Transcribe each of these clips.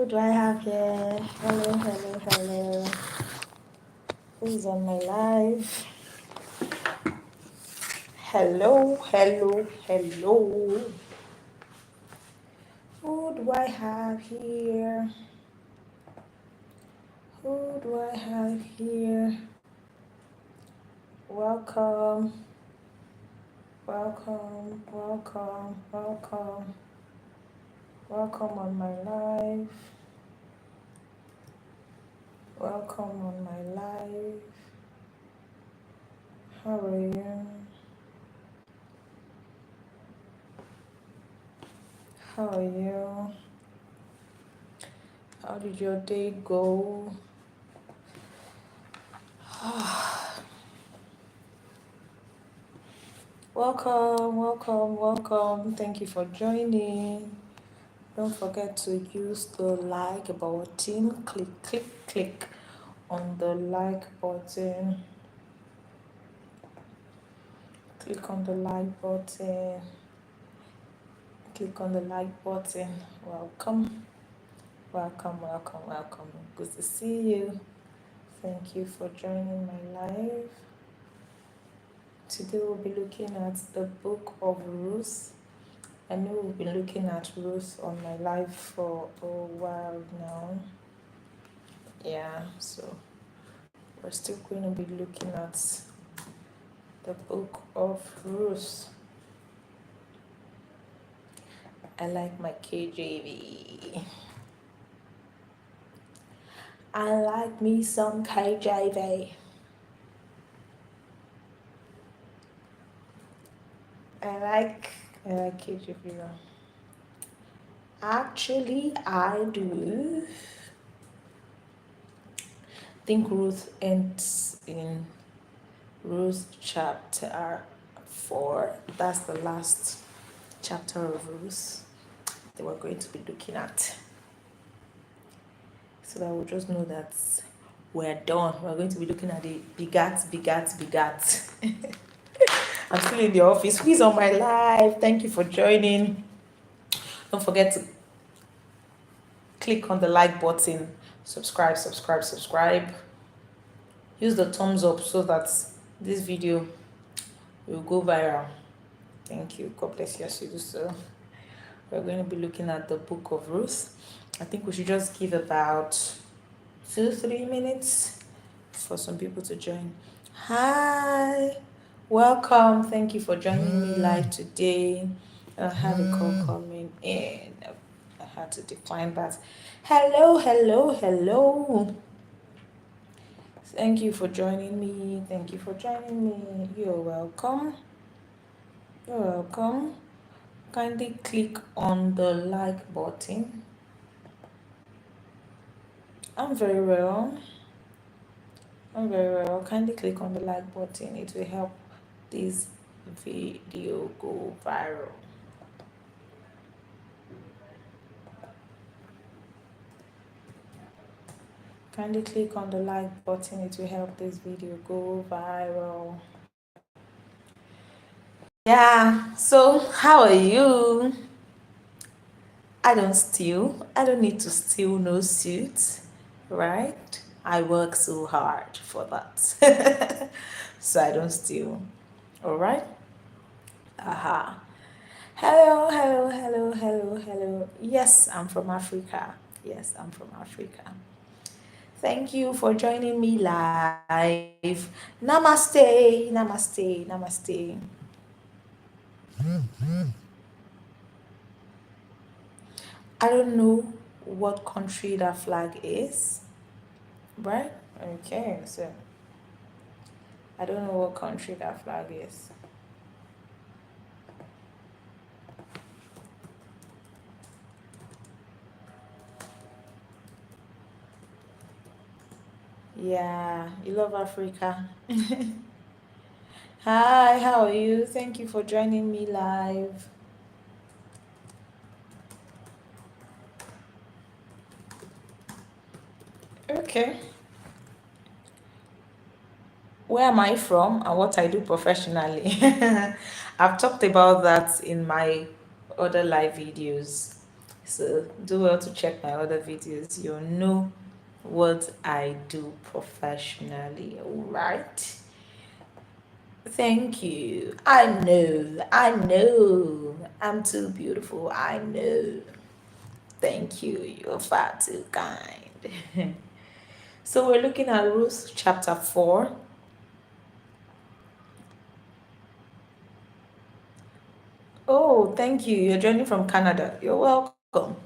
Who do I have here? Hello, hello, hello. Who's on my live? Hello, hello, hello. Who do I have here? Who do I have here? Welcome, welcome, welcome, welcome, welcome on my live. Welcome on my live. How are you? How are you? How did your day go? Welcome, welcome, welcome. Thank you for joining. Don't forget to use the like button. Click, click, click on the like button. Click on the like button. Click on the like button. Welcome, welcome, welcome, welcome. Good to see you. Thank you for joining my live. Today we'll be looking at the book of Ruth. I know we've been looking at Ruth on my live for a while now. Yeah, so we're still going to be looking at the book of Ruth. I like my KJV. I like me some KJV. I like KJV. Actually, I do. I think Ruth ends in Ruth chapter 4. That's the last chapter of Ruth that we're going to be looking at. So that we'll just know that we're done. We're going to be looking at the begat. I'm still in the office. Who is on my live? Thank you for joining. Don't forget to click on the like button. Subscribe. Use the thumbs up so that this video will go viral. Thank you. God bless you as you do so. We're going to be looking at the book of Ruth. I think we should just give about 2-3 minutes for some people to join. Hi, welcome. Thank you for joining me live today. I have a call coming in. I had to decline that. Hello. Thank you for joining me. You're welcome. Kindly click on the like button. I'm very well. Kindly click on the like button. It will help this video go viral. Kindly click on the like button. It will help this video go viral. Yeah, so how are you? I don't steal. I don't need to steal no suit, right? I work so hard for that. So I don't steal. All right? Aha. Hello. Yes, I'm from Africa. Thank you for joining me live. Namaste. I don't know what country that flag is, right? Okay, so I don't know what country that flag is. Yeah, you love Africa. Hi, how are you? Thank you for joining me live. Okay. Where am I from and what I do professionally? I've talked about that in my other live videos. So do well to check my other videos. You'll know what I do professionally, alright? Thank you. I know. I'm too beautiful. I know. Thank you. You're far too kind. So we're looking at Ruth chapter 4. Oh, thank you. You're joining from Canada. You're welcome.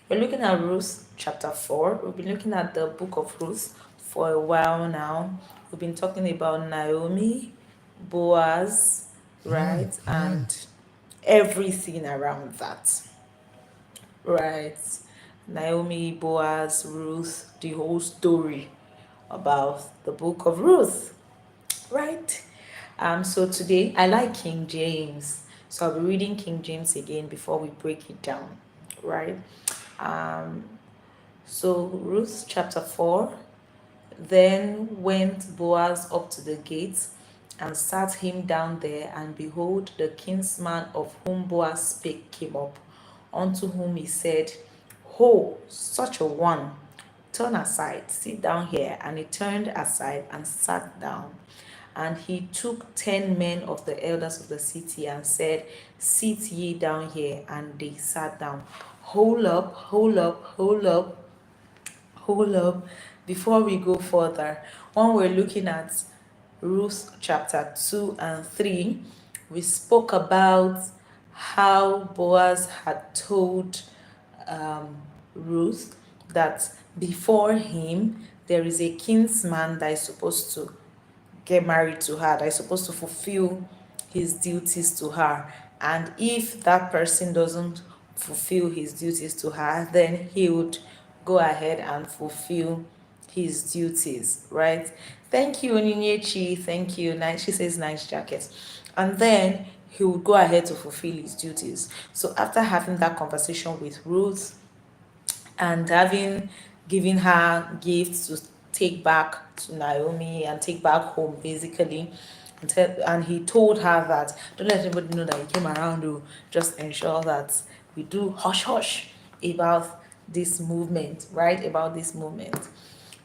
We're looking at Ruth chapter 4. We've been looking at the book of Ruth for a while now. We've been talking about Naomi, Boaz, right? And everything around that, right? Naomi, Boaz, Ruth, the whole story about the book of Ruth, right? So today I like King James, so I'll be reading King James again before we break it down, right? Um, so Ruth chapter 4. Then went Boaz up to the gate and sat him down there, and behold, the kinsman of whom Boaz spake came up, unto whom he said, Ho, such a one, turn aside, sit down here. And he turned aside and sat down. And he took 10 men of the elders of the city and said, Sit ye down here. And they sat down. Hold up, hold up, hold up, hold up. Before we go further, when we're looking at Ruth chapter 2 and 3, we spoke about how Boaz had told um, Ruth that before him there is a kinsman that is supposed to get married to her, that is supposed to fulfill his duties to her. And if that person doesn't fulfill his duties to her, then he would go ahead and fulfill his duties, right? Thank you, Onyinyechi. Thank you. Nice. She says nice jacket. And then he would go ahead to fulfill his duties. So after having that conversation with Ruth, and having given her gifts to take back to Naomi and take back home, basically. And he told her that don't let anybody know that he came around to just ensure that we do hush hush about this movement, right? About this movement.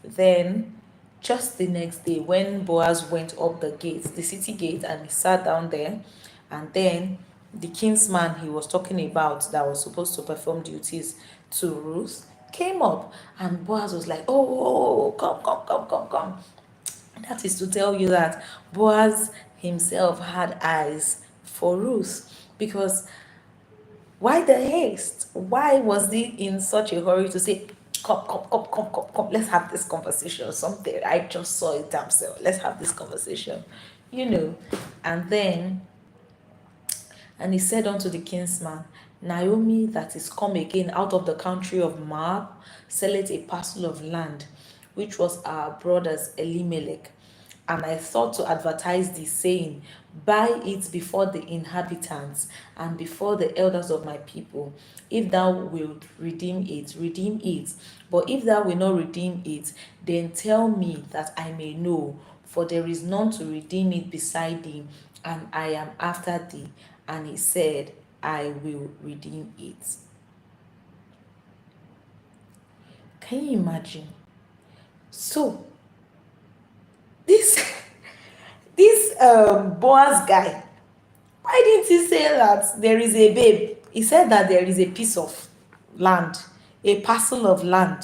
Then just the next day, when Boaz went up the gate, the city gate, and he sat down there, and then the kinsman he was talking about that was supposed to perform duties to Ruth came up, and Boaz was like, oh, come, come, come, come, come. That is to tell you that Boaz himself had eyes for Ruth, because why the haste? Why was he in such a hurry to say, come, come, come, come, come, come, let's have this conversation or something? I just saw it damn self. Let's have this conversation, you know. And then, and he said unto the kinsman, Naomi that is come again out of the country of Moab selleth a parcel of land, which was our brother's Elimelech. And I thought to advertise thee, saying, Buy it before the inhabitants and before the elders of my people. If thou wilt redeem it, redeem it. But if thou wilt not redeem it, then tell me that I may know, for there is none to redeem it beside thee, and I am after thee. And he said, I will redeem it. Can you imagine? So this this Boaz guy, why didn't he say that there is a babe? He said that there is a piece of land, a parcel of land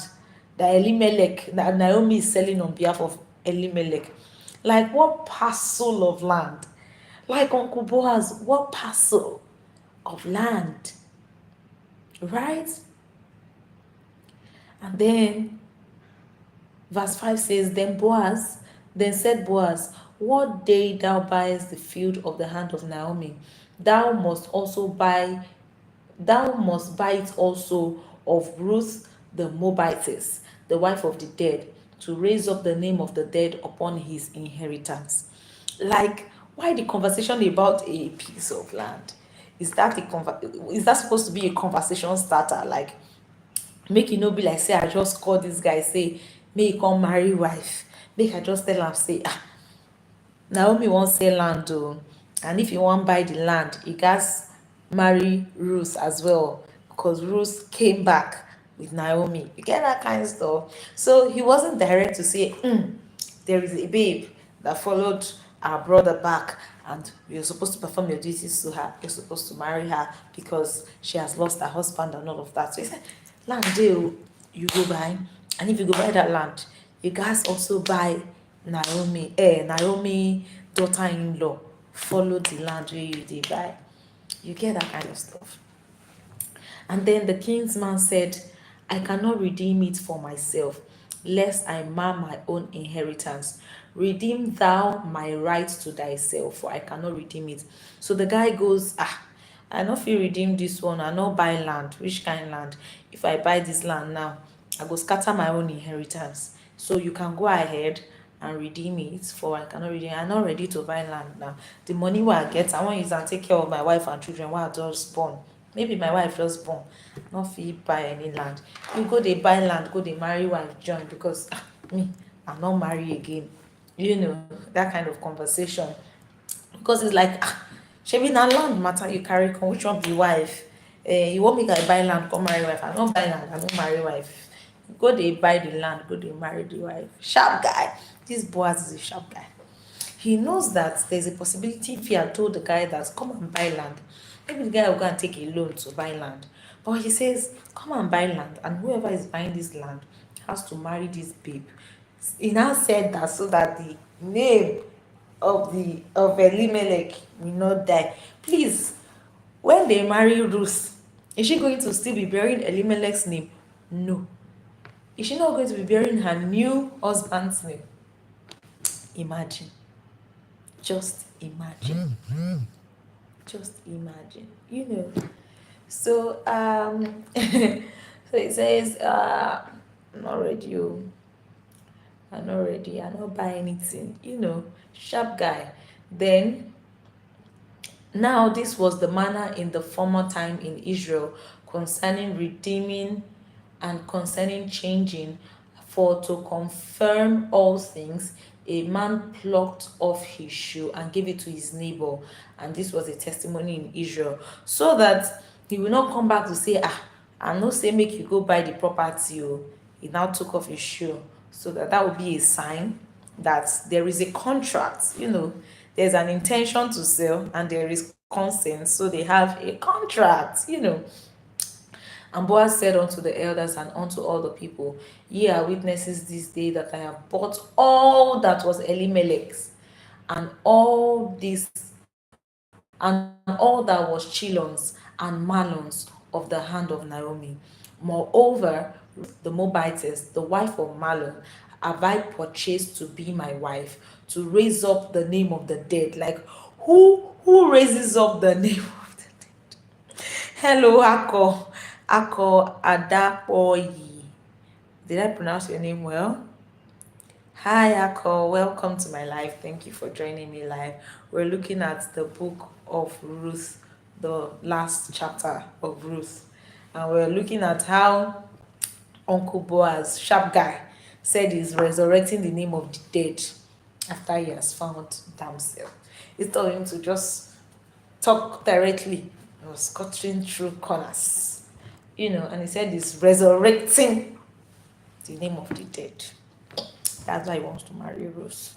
that Elimelech, that Naomi is selling on behalf of Elimelech. Like, what parcel of land? Like, Uncle Boaz, what parcel of land? Right? And then verse 5 says, then said Boaz, what day thou buyest the field of the hand of Naomi, thou must buy it also of Ruth the Moabitess, the wife of the dead, to raise up the name of the dead upon his inheritance. Like, why the conversation about a piece of land? Is that supposed to be a conversation starter? Like, make e no be like say I just call this guy say make he come marry wife, make I just tell am say Naomi wan sell land o, and if you wan buy the land you gats marry Ruth as well, because Ruth came back with Naomi. You get that kind of stuff. So he wasn't direct to say, there is a babe that followed our brother back, and you're supposed to perform your duties to her. You're supposed to marry her because she has lost her husband and all of that. So he said, land deal you go buy, and if you go buy that land, you guys also buy Naomi daughter-in-law follow the land where you dey buy. You get that kind of stuff. And then the king's man said, I cannot redeem it for myself, lest I mar my own inheritance. Redeem thou my right to thyself, for I cannot redeem it. So the guy goes, I no fit redeem this one. I no buy land. Which kind land? If I buy this land now, I go scatter my own inheritance. So you can go ahead and redeem it, for I cannot redeem it. I'm not ready to buy land now. The money wey I get, I wan use am take care of my wife and children wey I just born. Maybe my wife just born, no fit buy any land. You go dey buy land, go dey marry wife join, because me, I no marry again. You know, that kind of conversation. Because it's like, shebi na land matter you carry come, which one be wife? You want make I buy land come marry wife? I no buy land, I no marry wife. Go dey buy the land, go dey marry the wife. Sharp guy. This Boaz is a sharp guy. He knows that there's a possibility if he had told the guy that come and buy land, maybe the guy will go and take a loan to buy land. But he says, come and buy land, and whoever is buying this land has to marry this babe. He now said that so that the name of Elimelech will not die. Please, when they marry Ruth, is she going to still be bearing Elimelech's name? No. Is she not going to be bearing her new husband's name? Imagine. Just imagine. Just imagine. You know. So so it says, I'm not ready. I'm not ready. I don't buy anything. You know, sharp guy. Then now this was the manner in the former time in Israel concerning redeeming and concerning changing, for to confirm all things, a man plucked off his shoe and gave it to his neighbor. And this was a testimony in Israel, so that he will not come back to say, I no say make you go buy the property. He now took off his shoe, so that would be a sign that there is a contract. You know, there's an intention to sell and there is consent, so they have a contract. You know. And Boaz said unto the elders and unto all the people, ye are witnesses this day that I have bought all that was Elimelech's, and all this, and all that was Chilon's and Malon's of the hand of Naomi. Moreover, the Moabitess, the wife of Malon, have I purchased to be my wife, to raise up the name of the dead. Like, who raises up the name of the dead? Hello, Ako Adapoyi. Did I pronounce your name well? Hi, Ako. Welcome to my live. Thank you for joining me live. We're looking at the book of Ruth, the last chapter of Ruth. And we're looking at how Uncle Boaz, sharp guy, said he's resurrecting the name of the dead after he has found damsel. Instead of him to just talk directly, he was cutting through corners. You know, and he said he's resurrecting the name of the dead. That's why he wants to marry Ruth.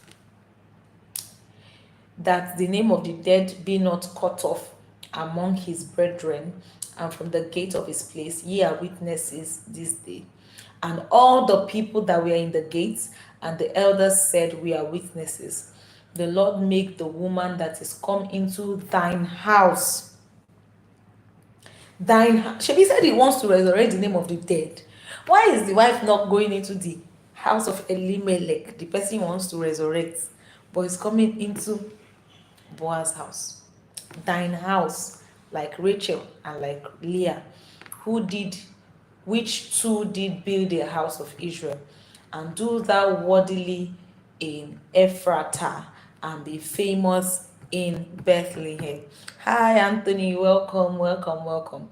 That the name of the dead be not cut off among his brethren, and from the gate of his place, ye are witnesses this day. And all the people that were in the gates and the elders said, we are witnesses. The Lord make the woman that is come into thine house. She said he wants to resurrect the name of the dead. Why is the wife not going into the house of Elimelech, the person he wants to resurrect, but he's coming into Boaz's house? Thine house, like Rachel and like Leah, which two did build the house of Israel, and do thou worthily in Ephratah, and be famous in Bethlehem. Hi, Anthony. Welcome.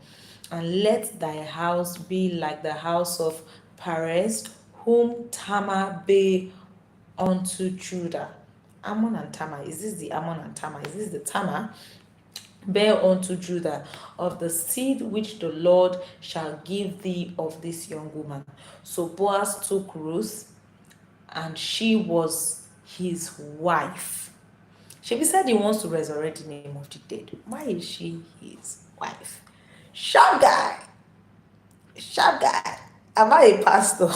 And let thy house be like the house of Perez, whom Tamar bare unto Judah. Ammon and Tamar. Is this the Ammon and Tamar? Is this the Tamar? bear unto Judah of the seed which the Lord shall give thee of this young woman. So Boaz took Ruth, and she was his wife. Shebi said he wants to resurrect the name of the dead. Why is she his wife? Sharp guy. Sharp guy. Am I a pastor?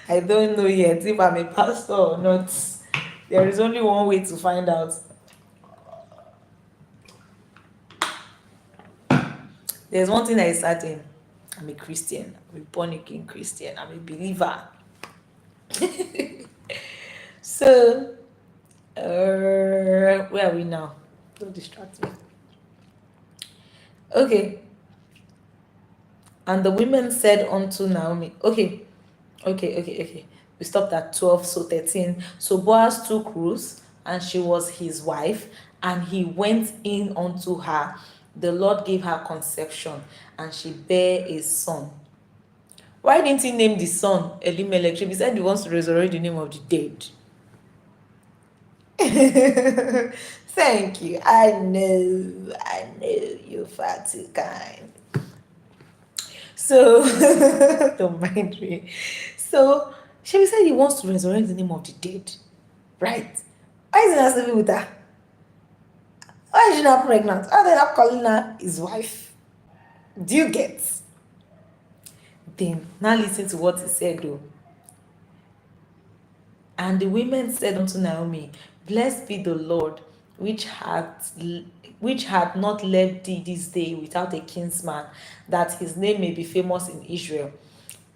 I don't know yet if I'm a pastor or not. There is only one way to find out. There's one thing that is certain. I'm a Christian. I'm a born again Christian. I'm a believer. So, where are we now? Don't distract me. Okay. And the women said unto Naomi, okay. We stopped at 12, so 13. So Boaz took Ruth, and she was his wife, and he went in unto her. The Lord gave her conception, and she bare a son. Why didn't he name the son Elimelech? He said he wants to resurrect the name of the dead. Thank you. I know you're far too kind. So don't mind me. So she said he wants to resurrect the name of the dead, right? Why is he not sleeping with her? Why is she not pregnant? Why are they not calling her his wife? Do you get? Then now listen to what he said though. And the women said unto Naomi, Blessed be the Lord, which hath not left thee this day without a kinsman, that his name may be famous in Israel.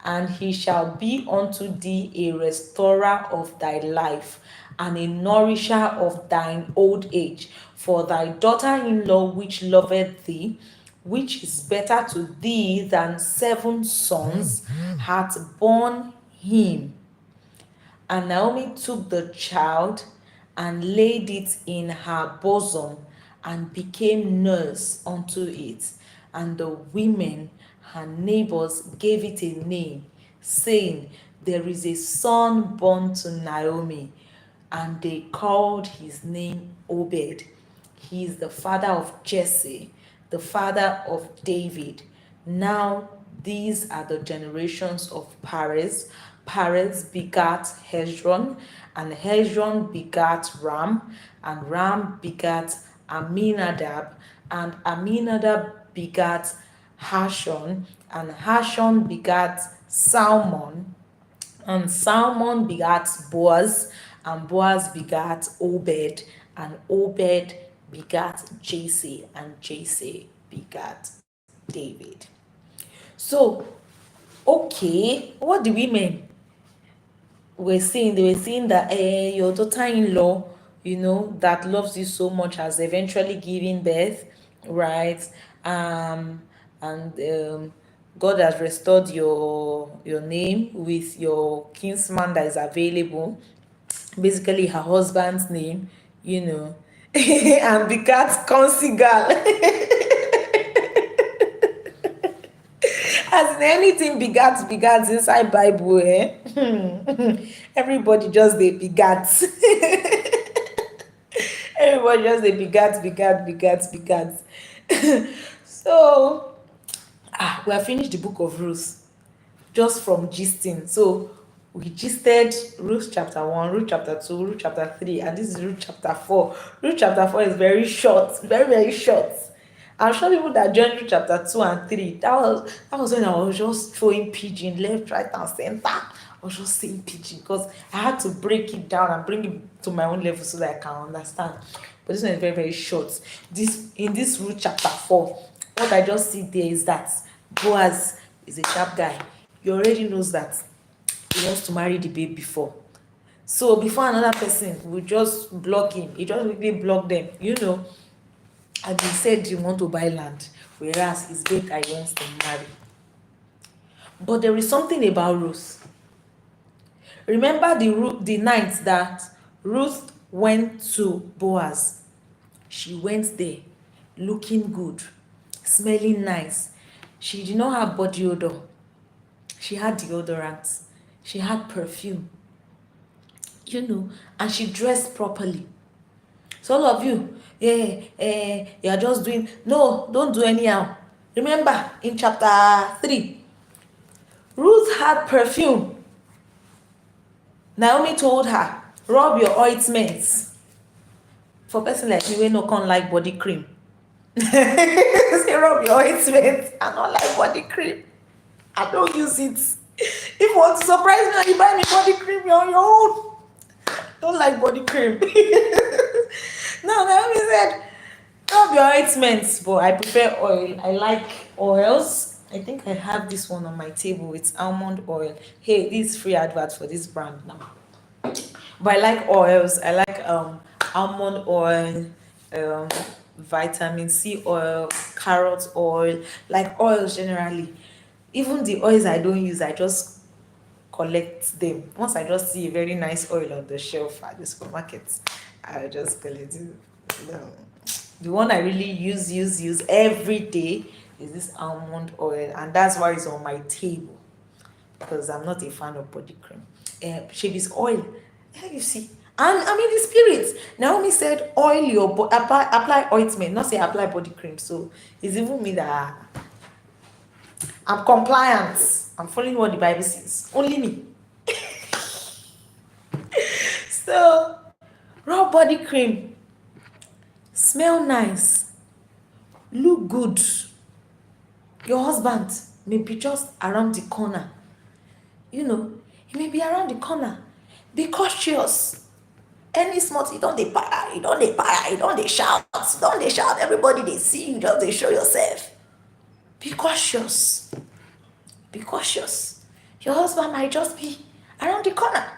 And he shall be unto thee a restorer of thy life, and a nourisher of thine old age. For thy daughter-in-law which loveth thee, which is better to thee than 7 sons, hath borne him. And Naomi took the child and laid it in her bosom and became nurse unto it. And the women, her neighbors, gave it a name, saying, There is a son born to Naomi. And they called his name Obed. He is the father of Jesse, the father of David. Now these are the generations of Perez. Perez begat Hezron, and Hezron begat Ram, and Ram begat Aminadab, and Aminadab begat Hashon, and Hashon begat Salmon, and Salmon begat Boaz, and Boaz begat Obed, and Obed begat Jesse, and Jesse begat David. So, okay, what the women were saying, they were saying that your daughter-in-law, that loves you so much, has eventually given birth, right? And God has restored your name with your kinsman that is available, basically her husband's name, and begat consigal. As in anything begat inside Bible, everybody just they begat. Everybody just they begat. So we have finished the book of Ruth just from gisting. So we gisted Ruth chapter 1, Ruth chapter 2, Ruth chapter 3, and this is Ruth chapter 4. Ruth chapter 4 is very short, very, very short. I'm sure people that joined Ruth chapter 2 and 3, that was when I was just throwing pigeon left, right, and center. I was just saying pigeon because I had to break it down and bring it to my own level so that I can understand. But this one is very, very short. In this Ruth chapter 4, what I just see there is that Boaz is a sharp guy. He already knows that he wants to marry the babe before. So before another person will just block him, he just quickly block them, and he said he want to buy land, whereas his babe that he wants to marry. But there is something about Ruth. Remember the night that Ruth went to Boaz. She went there looking good, smelling nice. She did not have body odor. She had deodorant. She had perfume. And she dressed properly. So all of you, you are just doing, no, don't do anyhow. Remember in chapter 3, Ruth had perfume. Naomi told her, rub your ointments. For person like me, we no can like body cream. Say rub your ointments. I don't like body cream. I don't use it. If you want to surprise me and you buy me body cream, you're on your own. Don't like body cream. Now Naomi said, rub your ointments, but I prefer oil. I like oils. I think I have this one on my table. It's almond oil. Hey, this is free advert for this brand now. But I like oils. I like almond oil, um, vitamin C oil, carrot oil, like oils generally. Even the oils I don't use, I just collect them. Once I just see a very nice oil on the shelf at the supermarket, I just collect it. No. The one I really use every day is this almond oil, and that's why it's on my table, because I'm not a fan of body cream. Shebi's oil. You see, I'm in the spirit. Naomi said, oil your apply ointment, not say apply body cream. So it's even me that I'm compliant. I'm following what the Bible says. Only me. So raw body cream, smell nice, look good. Your husband may be just around the corner. He may be around the corner. Be cautious. Any small thing, don't dey para, you don't dey para, you don't dey shout, everybody they see you, just dey show yourself. Be cautious. Be cautious. Your husband might just be around the corner,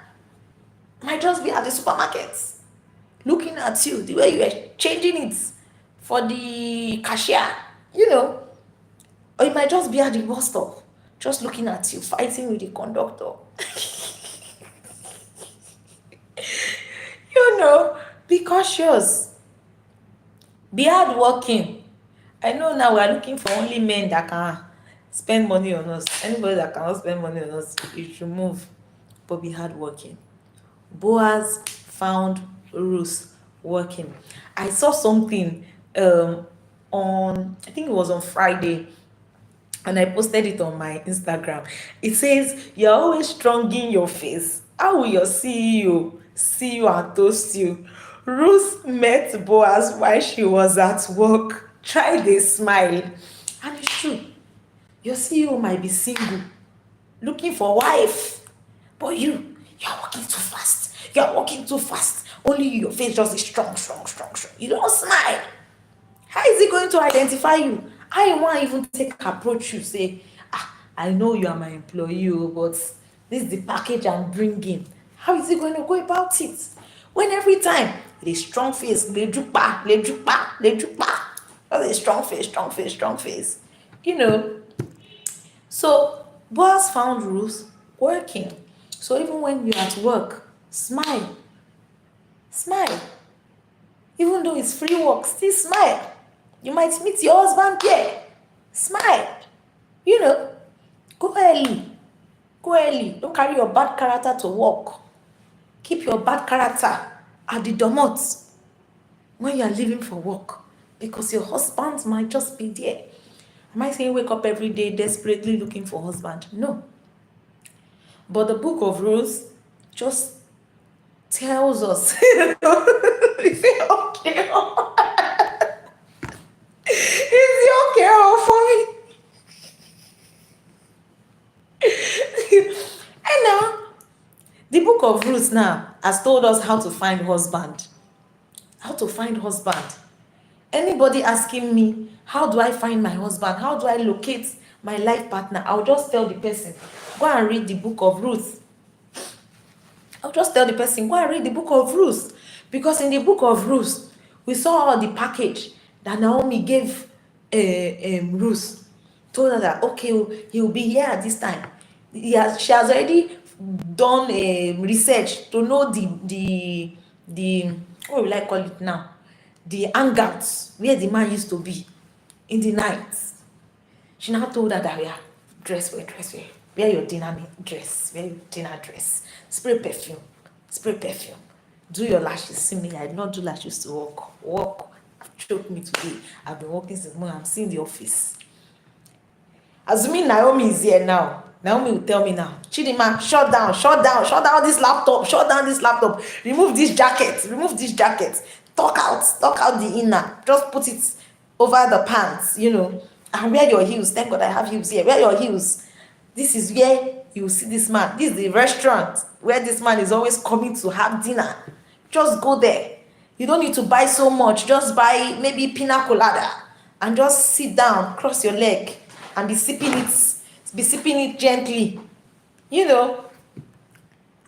might just be at the supermarket, looking at you the way you are changing it for the cashier, or you might just be at the bus stop, just looking at you, fighting with the conductor. Be cautious. Be hardworking. I know now we are looking for only men that can spend money on us. Anybody that cannot spend money on us, you should move. But be hardworking. Boaz found Ruth working. I saw something on, I think it was on Friday, and I posted it on my Instagram. It says, you're always strong in your face. How will your CEO see you and toast you? Ruth met Boaz while she was at work. Tried a smile. And it's true. Your CEO might be single, looking for wife. But you're working too fast. You're working too fast. Only your face just is strong. You don't smile. How is he going to identify you? I won't even take approach you, say, I know you are my employee, but this is the package I'm bringing. How is he going to go about it? When every time, the strong face, le jupa. That's a strong face. So Boaz found Ruth working. So even when you're at work, smile. Even though it's free work, still smile. You might meet your husband there. Smile. Go early. Don't carry your bad character to work. Keep your bad character at the domot when you are leaving for work, because your husband might just be there. Am I saying wake up every day desperately looking for husband? No. But the book of Ruth just tells us, is it okay? Is it okay for me? And now, the book of Ruth now has told us how to find husband. How to find husband. Anybody asking me, how do I find my husband? How do I locate my life partner? I'll just tell the person, go and read the book of Ruth. Because in the book of Ruth, we saw the package that Naomi gave Ruth. Told her that, okay, he'll be here at this time. She has already done research to know the what will I call it now? The hangouts where the man used to be in the night. She now told her that, dress well. Wear your dinner dress. Spray perfume. Do your lashes. See me, I did not do lashes to work. Work choked me today. I've been working since morning. I'm seeing the office. Assuming Naomi is here now, Naomi will tell me now, Chidima, shut down this laptop, shut down this laptop, remove this jacket, tuck out the inner, just put it over the pants, and wear your heels. Thank God I have heels here. Wear your heels. This is where you see this man. This is the restaurant where this man is always coming to have dinner. Just go there. You don't need to buy so much. Just buy maybe pina colada and just sit down, cross your leg, and be sipping it gently,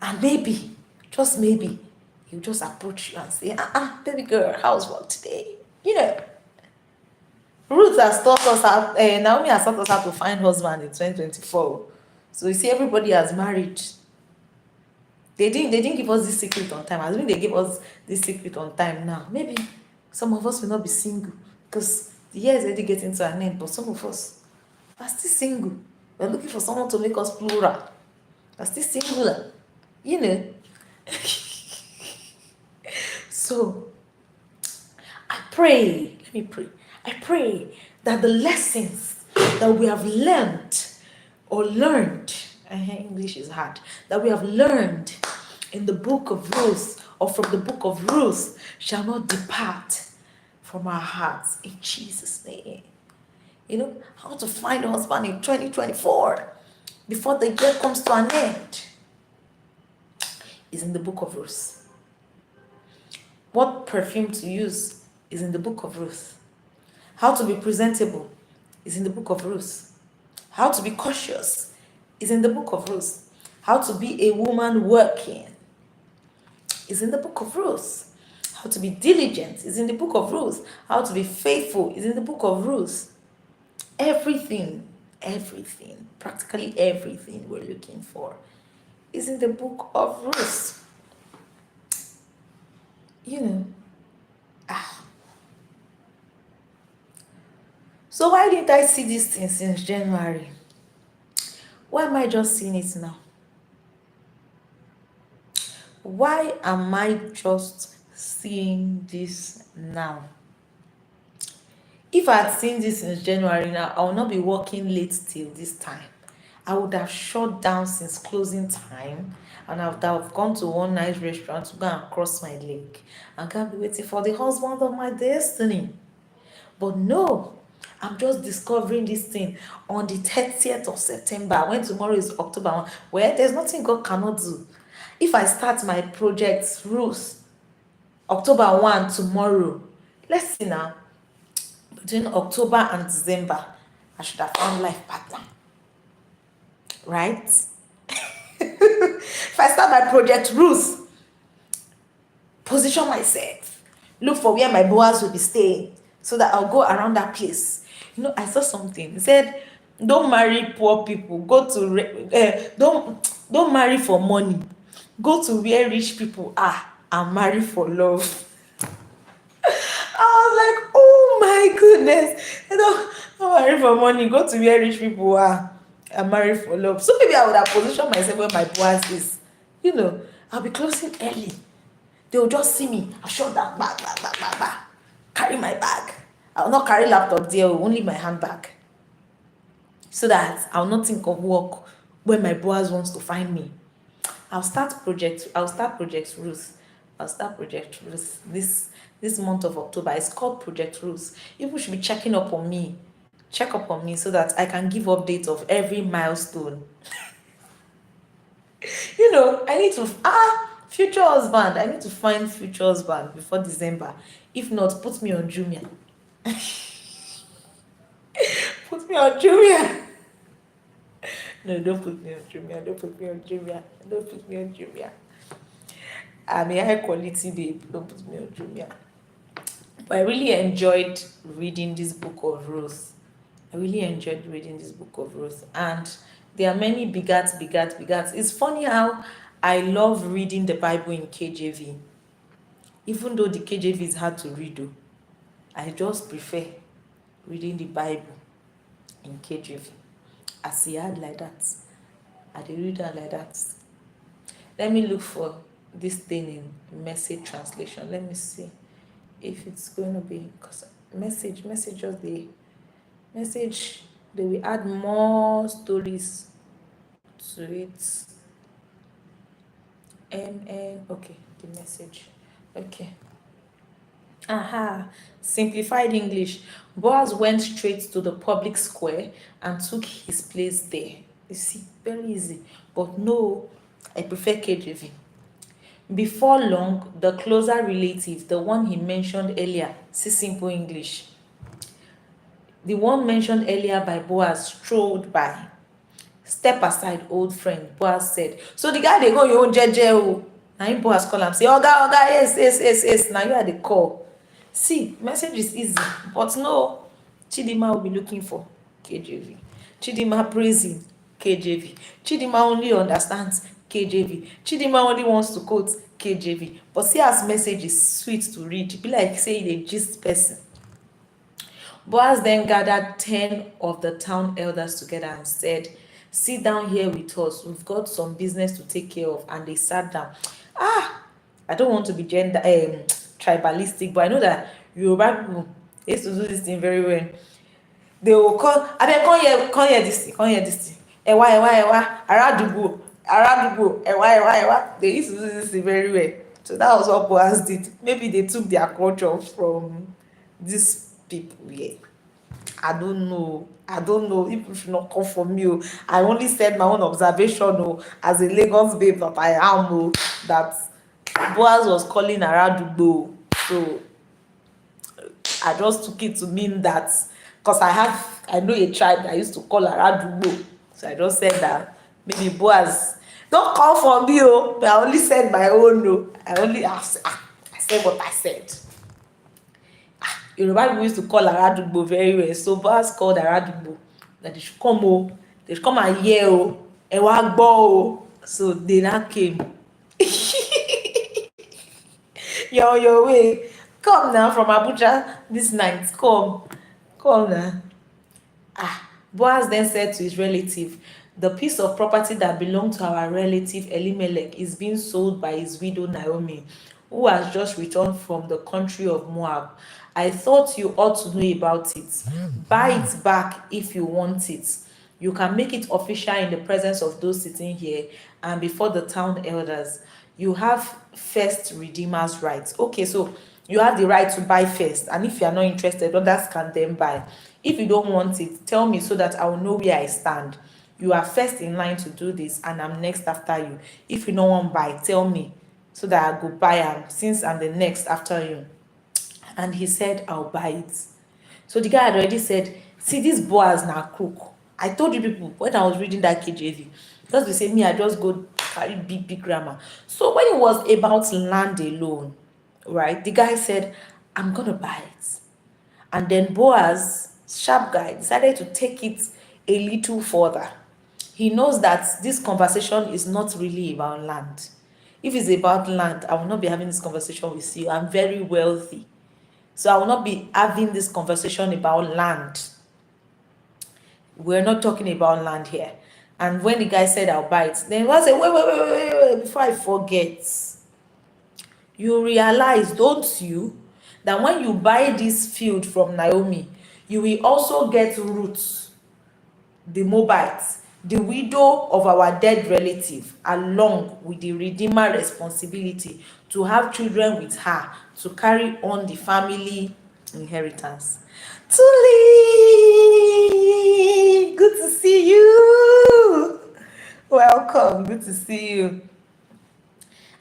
and maybe, just maybe, he'll just approach you and say, baby girl, how's work today? Ruth has taught us how, Naomi has taught us how to find husband in 2024. So you see, everybody has married. They didn't give us this secret on time. As when they give us this secret on time now, maybe some of us will not be single because the year is already getting to an end, but some of us are still single. We're looking for someone to make us plural. We're still singular. So, I pray, let me pray. I pray that the lessons that we have learned, English is hard, that we have learned in the book of Ruth, or from the book of Ruth, shall not depart from our hearts, in Jesus' name. How to find a husband in 2024 before the year comes to an end is in the book of Ruth. What perfume to use is in the book of Ruth. How to be presentable is in the book of Ruth. How to be cautious is in the book of Ruth. How to be a woman working is in the book of Ruth. How to be diligent is in the book of Ruth. How to be faithful is in the book of Ruth. Everything, practically everything we're looking for is in the book of Ruth. So why didn't I see this thing since January? Why am I just seeing it now? Why am I just seeing this now? If I had seen this since January now, I will not be working late till this time. I would have shut down since closing time, and I would have gone to one nice restaurant to go and cross my leg and can't be waiting for the husband of my destiny. But no, I'm just discovering this thing on the 30th of September, when tomorrow is October 1, where there's nothing God cannot do. If I start my project, Ruth, October 1 tomorrow, let's see now, between October and December, I should have found life partner. Right? If I start my project, Ruth, position myself, look for where my Boaz will be staying, so that I'll go around that place. I saw something. It said, don't marry poor people. Don't marry for money. Go to where rich people are and marry for love. I was like, oh my goodness. Don't marry for money. Go to where rich people are and marry for love. So maybe I would have positioned myself where my Boaz is. I'll be closing early. They will just see me. I'll shut down, bag. Carry my bag. I will not carry laptop there, only my handbag. So that I'll not think of work when my Boaz wants to find me. I'll start Project Ruth. This month of October. It's called Project Ruth. People should be checking up on me. Check up on me so that I can give updates of every milestone. I need to future husband. I need to find future husband before December. If not, put me on Jumia. Put me on Jumia. No, don't put me on Jumia. I'm a high quality babe. Don't put me on Jumia. But I really enjoyed reading this book of Ruth. And there are many begats. It's funny how I love reading the Bible in KJV. Even though the KJV is hard to read, though, I just prefer reading the Bible in KJV. I see hard like that. I read that like that. Let me look for this thing in message translation. Let me see if it's going to be, because message just the message, they will add more stories to it. Okay, the message. Okay. Aha, simplified English. Boaz went straight to the public square and took his place there. You see, very easy. But no, I prefer KJV. Before long, the closer relative, the one he mentioned earlier, see simple English, the one mentioned earlier by Boaz strolled by. Step aside, old friend, Boaz said. So the guy, they go your own jeje o. Na him Boaz call am say, oga, yes. Now you are the call. See, message is easy, but no, Chidima will be looking for KJV. Chidima praising KJV. Chidima only understands KJV. Chidima only wants to quote KJV. But see, as message is sweet to read, be like saying a gist person. Boaz then gathered 10 of the town elders together and said, sit down here with us. We've got some business to take care of. And they sat down. I don't want to be gender tribalistic, but I know that Yoruba people used to do this thing very well. They will call, and then come here this thing. Ewa, Aradugo, Ewa. They used to do this thing very well. So that was what Boaz did. Maybe they took their culture from these people here. I don't know. People should not come for me. I only said my own observation as a Lagos babe that I am, that Boaz was calling Aradugo. So I just took it to mean that, because I know a tribe that used to call Aradugo. So I just said that maybe Boaz, don't call for me, but I only said my own. I said what I said. Yoruba people used to call Aradugo very well. So Boaz called Aradugo that they should come, they should come and hear, Ewa gbo. So they now came. You're on your way. Come now from Abuja this night. Come now. Boaz then said to his relative, the piece of property that belonged to our relative Elimelech is being sold by his widow Naomi, who has just returned from the country of Moab. I thought you ought to know about it. Buy it back if you want it. You can make it official in the presence of those sitting here and before the town elders. You have first redeemer's rights. Okay, so you have the right to buy first, and if you are not interested, others can then buy. If you don't want it, tell me so that I will know where I stand. You are first in line to do this, and I'm next after you. If you don't want buy, tell me so that I go buy am, since I'm the next after you. And he said, I'll buy it. So the guy had already said, see, this Boaz na crook. I told you people when I was reading that KJV, because they say me, I just go carry big grammar. So when it was about land alone, right, the guy said, I'm gonna buy it. And then Boaz, sharp guy, decided to take it a little further. He knows that this conversation is not really about land. If it's about land, I will not be having this conversation with you. I'm very wealthy, so I will not be having this conversation about land. We're not talking about land here. And when the guy said, I'll buy it, then I said, wait, before I forget. You realize, don't you, that when you buy this field from Naomi, you will also get Ruth, the Moabite, the widow of our dead relative, along with the redeemer responsibility to have children with her to carry on the family inheritance. Tuli, good to see you. Welcome, good to see you.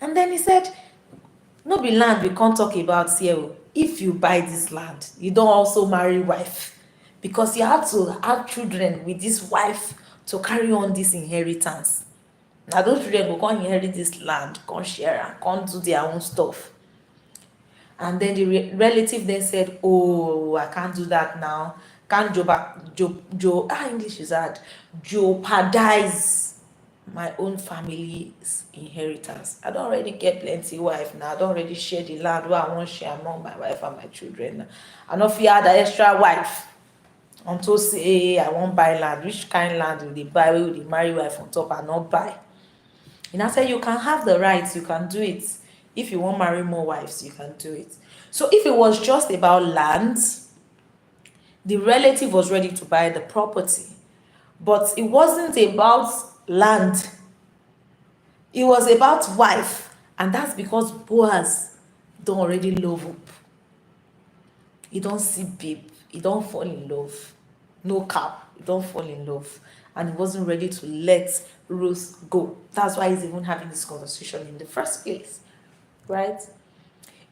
And then he said, no be land we can't talk about here. If you buy this land, you don't also marry wife, because you have to have children with this wife to carry on this inheritance. Now those children will come inherit this land, come share and come do their own stuff. And then the relative then said, oh, I can't do that now. Can't English is hard. Jeopardize my own family's inheritance. I don't already get plenty wife now. I don't already share the land where I want to share among my wife and my children. I don't fear the extra wife until say I won't buy land. Which kind land will they buy? Will they marry wife on top and not buy? And I said, you can have the rights, you can do it. If you want to marry more wives, you can do it. So if it was just about land, the relative was ready to buy the property. But it wasn't about land, it was about wife. And that's because Boaz don't already love up. He don't see babe, he don't fall in love. No cap, he don't fall in love. And he wasn't ready to let Ruth go. That's why he's even having this conversation in the first place, right?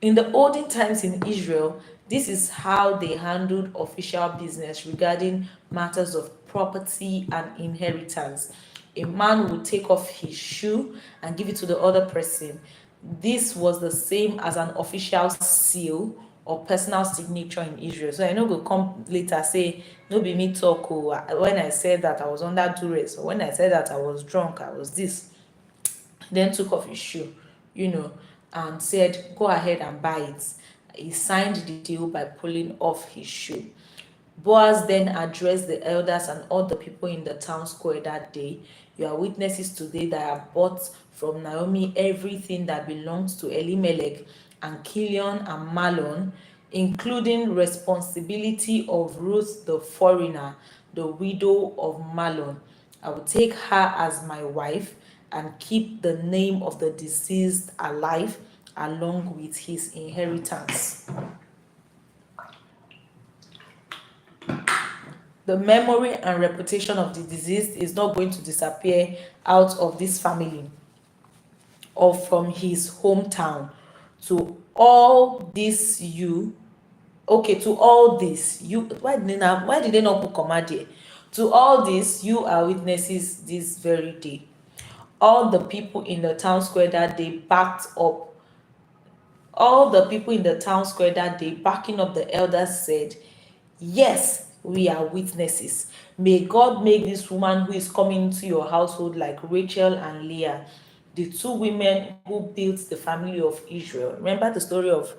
In the olden times in Israel, this is how they handled official business regarding matters of property and inheritance. A man would take off his shoe and give it to the other person. This was the same as an official seal or personal signature in Israel. So I know will come later say, no be me talk, oh, when I said that I was under duress, or when I said that I was drunk, I was this. Then took off his shoe, and said, go ahead and buy it. He signed the deal by pulling off his shoe. Boaz then addressed the elders and all the people in the town square that day. You are witnesses today that I have bought from Naomi everything that belongs to Elimelech and Kilion and Malon, including responsibility of Ruth the foreigner, the widow of Malon. I will take her as my wife and keep the name of the deceased alive along with his inheritance. The memory and reputation of the deceased is not going to disappear out of this family or from his hometown. To all this you, to all this you, why did they not put comma there? To all this you are witnesses this very day. All the people in the town square that day backed up. All the people in the town square that day, backing up the elders, said, yes, we are witnesses. May God make this woman who is coming into your household like Rachel and Leah, the two women who built the family of Israel. Remember the story of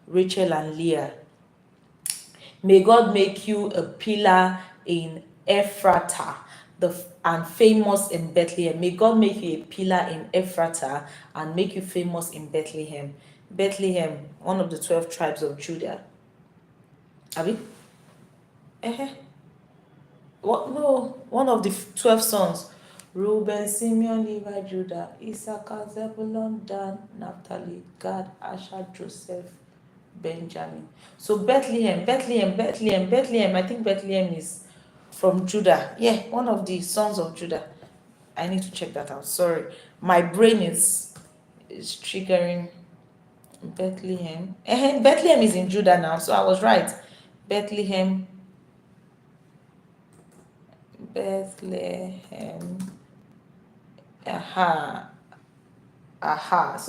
Rachel and Leah? May God make you a pillar in Ephratah, and famous in Bethlehem. May God make you a pillar in Ephratah and make you famous in Bethlehem. Bethlehem, one of the 12 tribes of Judah. Abi? What? No, one of the 12 sons. Reuben, Simeon, Levi, Judah, Issachar, Zebulun, Dan, Naphtali, Gad, Asher, Joseph, Benjamin. So Bethlehem. I think Bethlehem is from Judah. Yeah, one of the sons of Judah. I need to check that out. Sorry, my brain is triggering. Bethlehem. Bethlehem is in Judah now, so I was right. Bethlehem. So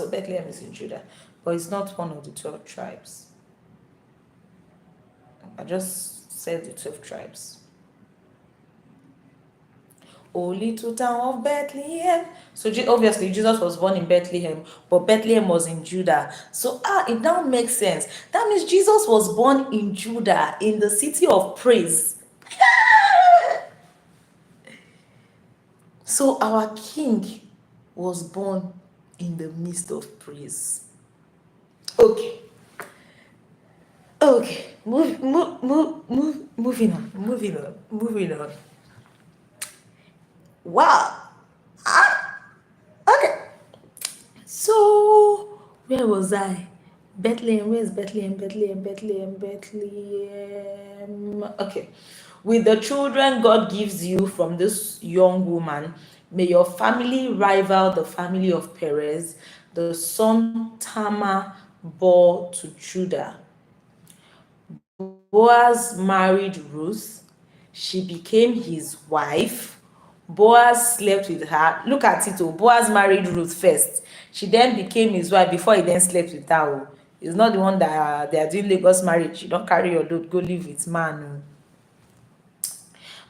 Bethlehem is in Judah, but it's not one of the 12 tribes. I just said the 12 tribes. O little town of Bethlehem. So obviously Jesus was born in Bethlehem, but Bethlehem was in Judah. So it now makes sense. That means Jesus was born in Judah, in the city of praise. So our King was born in the midst of praise. Okay. Moving on. Wow. Okay. So where was I? Bethlehem. Where's Bethlehem? Okay. With the children God gives you from this young woman, may your family rival the family of Perez, the son Tamar bore to Judah. Boaz married Ruth. She became his wife. Boaz slept with her. Look at it. Boaz married Ruth first. She then became his wife before he then slept with her. It's not the one that they are doing Lagos marriage. You don't carry your load, go live with man.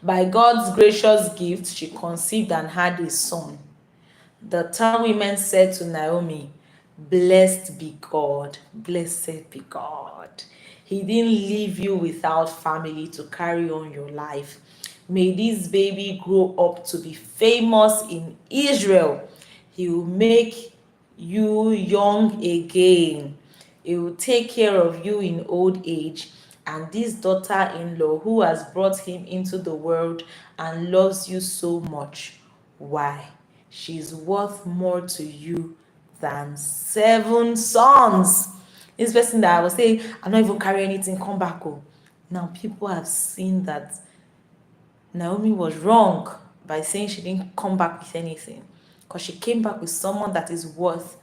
By God's gracious gift, she conceived and had a son. The town women said to Naomi, blessed be God, blessed be God. He didn't leave you without family to carry on your life. May this baby grow up to be famous in Israel. He will make you young again. He will take care of you in old age. And this daughter-in-law who has brought him into the world and loves you so much, why? She's worth more to you than 7 sons. This person that I was saying, I'm not even carry anything, come back. Oh. Now people have seen that Naomi was wrong by saying she didn't come back with anything, because she came back with someone that is worth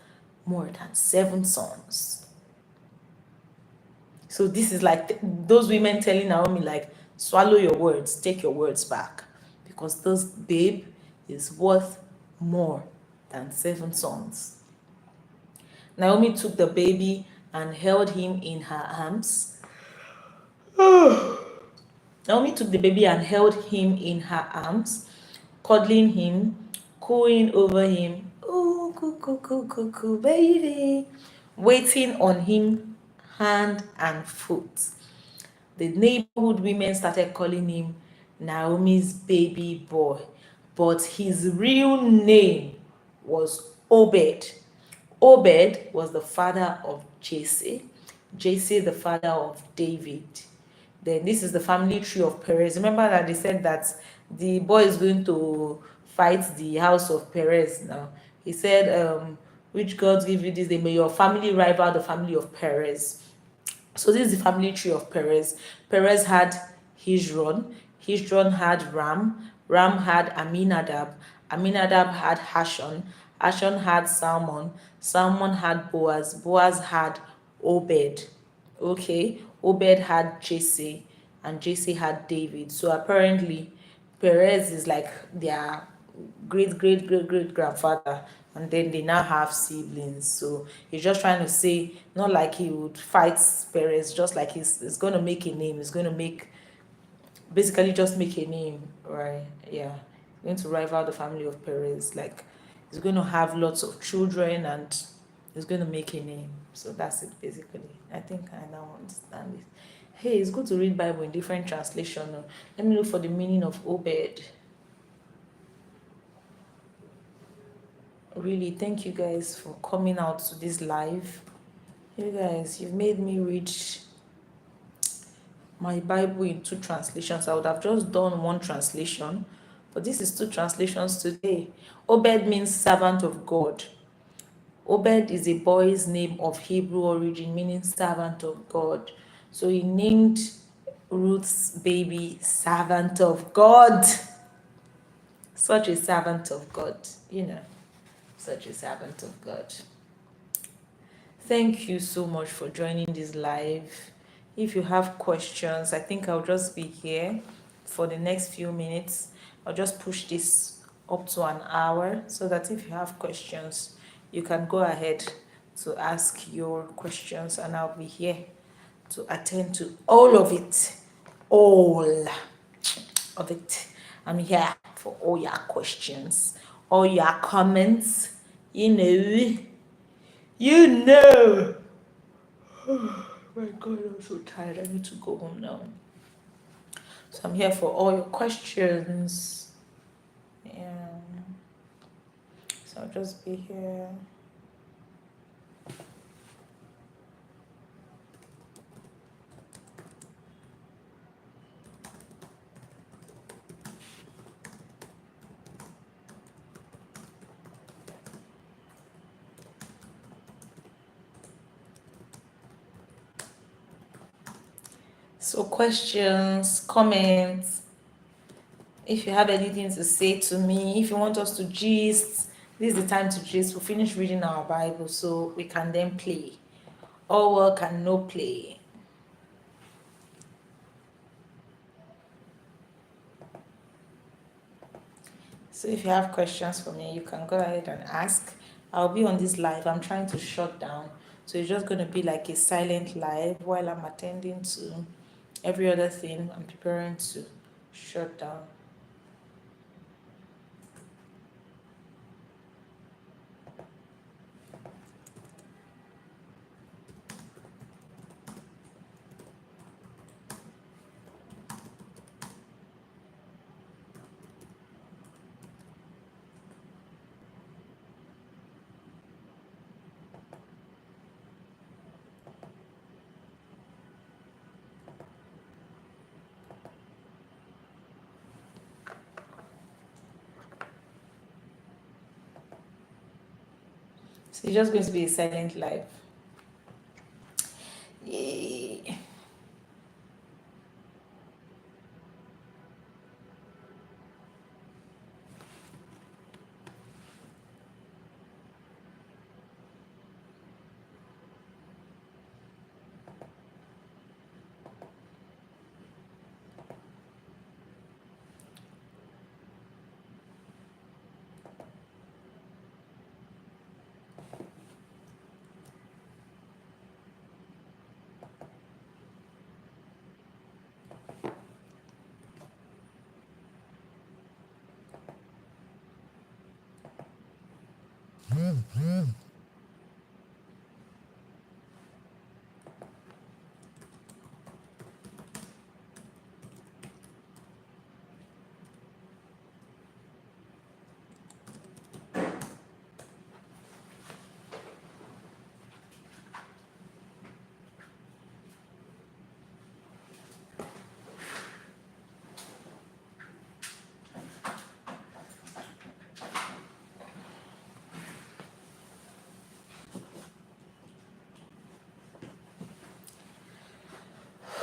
more than 7 sons. So this is like those women telling Naomi, like, swallow your words, take your words back, because this babe is worth more than 7 sons. Naomi took the baby and held him in her arms. Naomi took the baby and held him in her arms, cuddling him, cooing over him. Oh, cuckoo, cuckoo, cuckoo, baby. Waiting on him hand and foot. The neighborhood women started calling him Naomi's baby boy, but his real name was Obed. Obed was the father of Jesse, Jesse the father of David. Then this is the family tree of Perez. Remember that they said that the boy is going to fight the house of Perez now. He said, which gods give you this day? May your family rival the family of Perez. So this is the family tree of Perez. Perez had Hezron. Hezron had Ram. Ram had Aminadab. Aminadab had Hashon. Hashon had Salmon. Salmon had Boaz. Boaz had Obed. Okay, Obed had Jesse, and Jesse had David. So apparently, Perez is like their great great great great grandfather, and then they now have siblings. So he's just trying to say, not like he would fight Perez, just like he's going to make a name. He's going to make, basically just make a name, right? Yeah, going to rival the family of Perez. Like, he's going to have lots of children and he's going to make a name. So that's it basically. I think I now understand it. Hey, it's good to read Bible in different translation. Oh. Let me look for the meaning of Obed. Really, thank you guys for coming out to this live. You guys, you've made me read my Bible in 2 translations. I would have just done 1 translation, but this is 2 translations today. Obed means servant of God. Obed is a boy's name of Hebrew origin, meaning servant of God. So he named Ruth's baby servant of God. Such a servant of God, such a servant of God. Thank you so much for joining this live. If you have questions, I think I'll just be here for the next few minutes. I'll just push this up to an hour so that if you have questions, you can go ahead to ask your questions, and I'll be here to attend to all of it. All of it. I'm here for all your questions, all your comments. You know. My God, I'm so tired. I need to go home now. So I'm here for all your questions. Yeah. So I'll just be here. So questions, comments, if you have anything to say to me, if you want us to gist, this is the time to gist. We'll finish reading our Bible so we can then play. All work and no play. So if you have questions for me, you can go ahead and ask. I'll be on this live. I'm trying to shut down. So it's just going to be like a silent live while I'm attending to every other thing I'm preparing to shut down. So it's just going to be a silent live. Yay.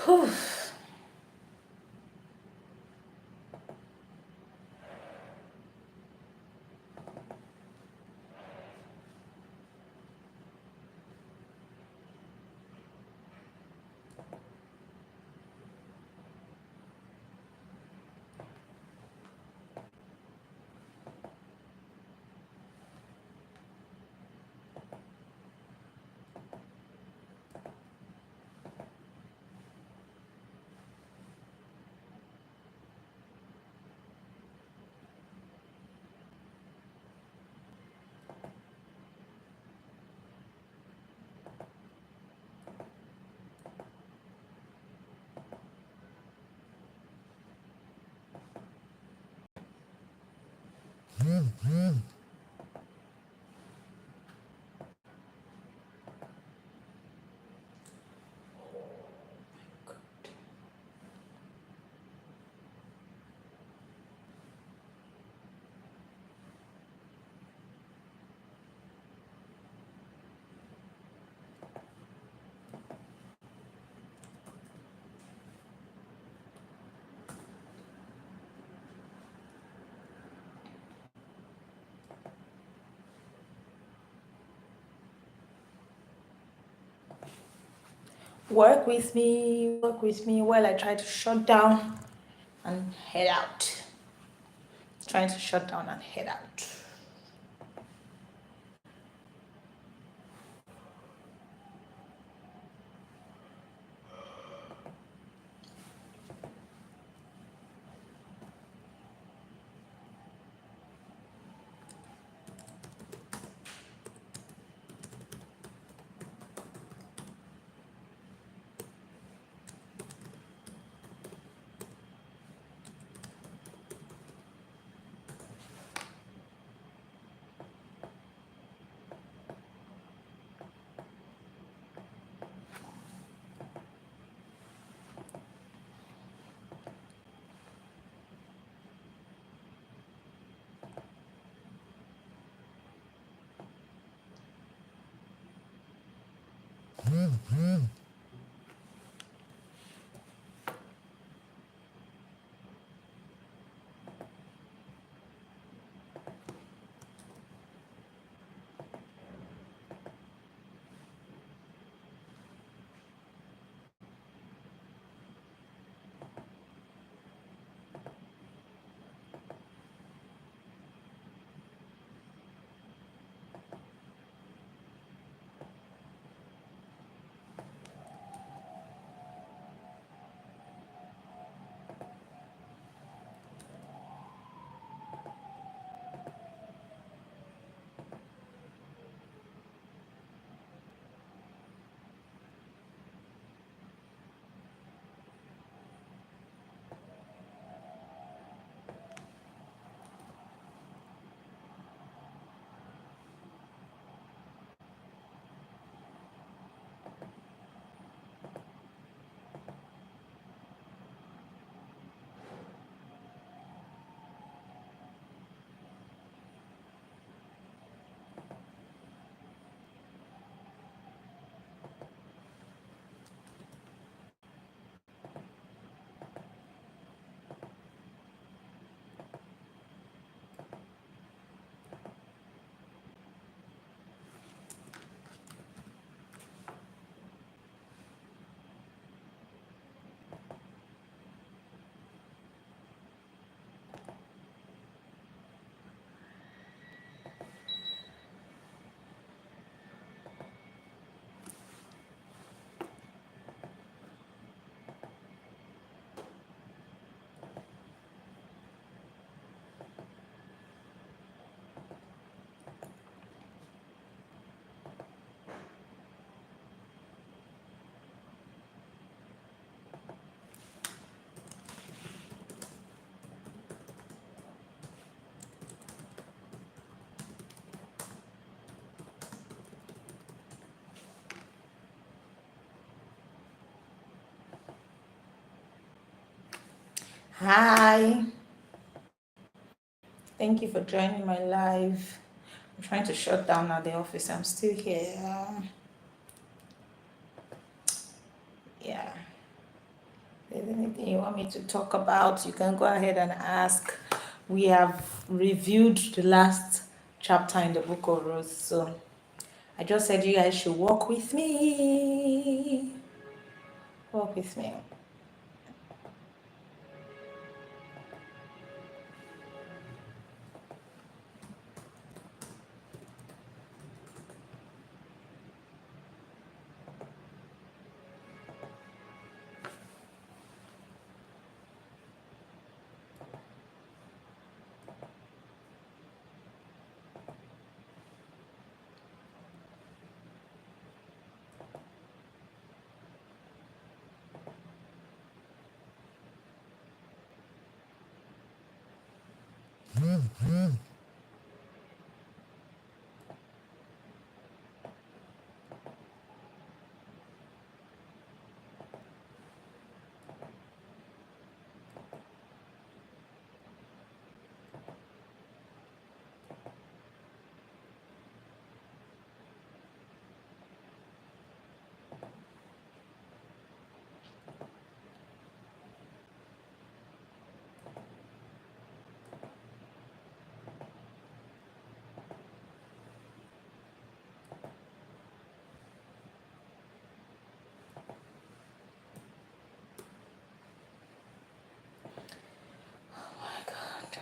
Whew. Work with me while I try to shut down and head out. Trying to shut down and head out. Hi, thank you for joining my live. I'm trying to shut down at the office. I'm still here. Yeah. If there's anything you want me to talk about, you can go ahead and ask. We have reviewed the last chapter in the book of Ruth, so I just said you guys should walk with me. Walk with me. Oh my God.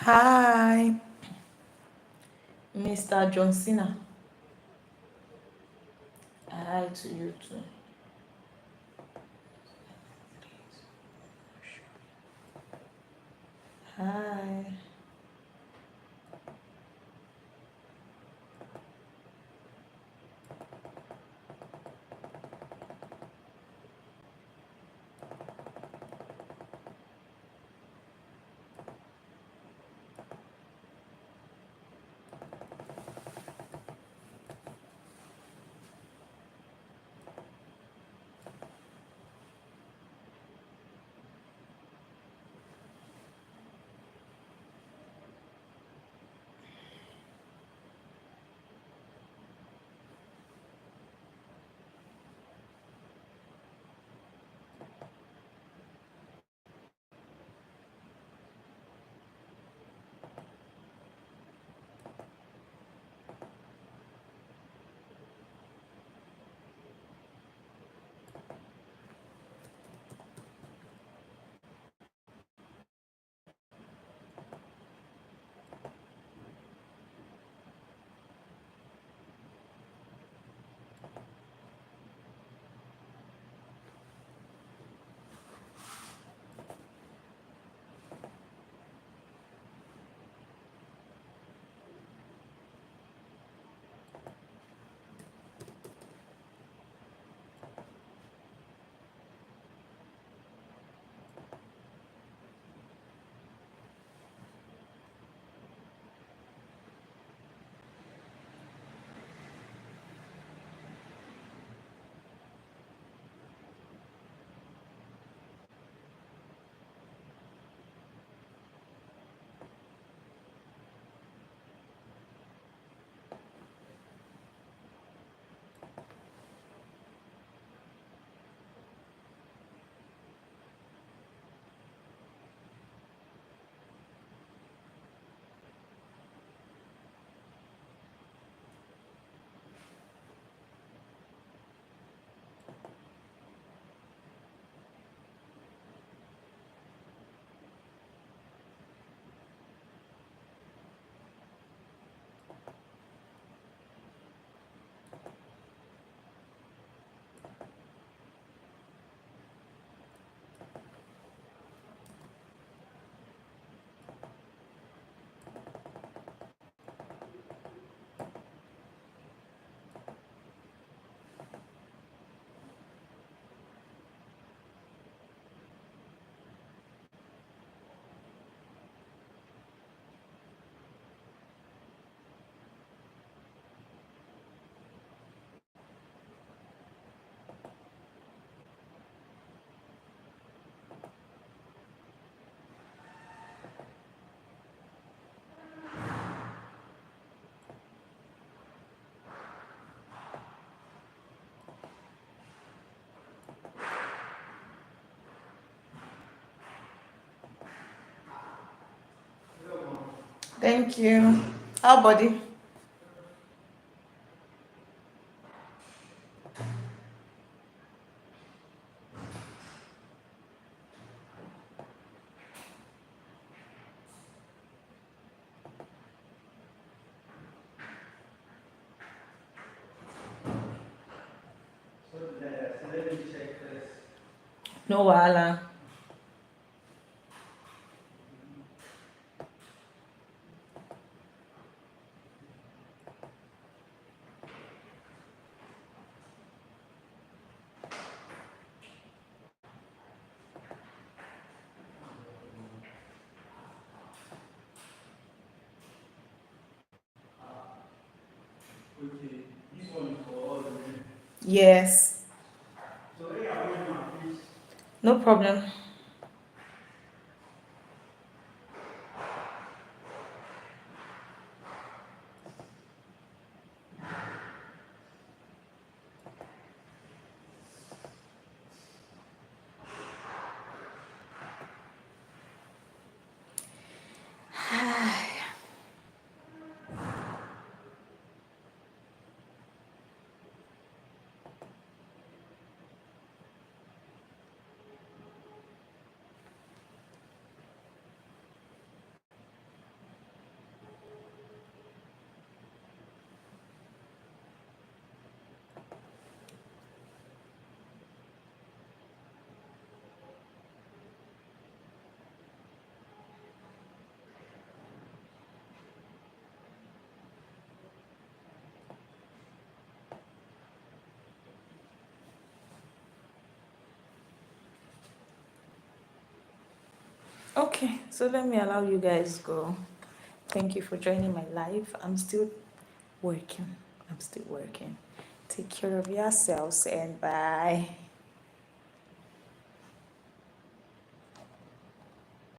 Hi, Mr. John Cena. Hi to you too. Hi. Thank you. How, buddy? No wahala. Yes. No problem. Okay, so let me allow you guys go. Thank you for joining my live. I'm still working. I'm still working. Take care of yourselves and bye.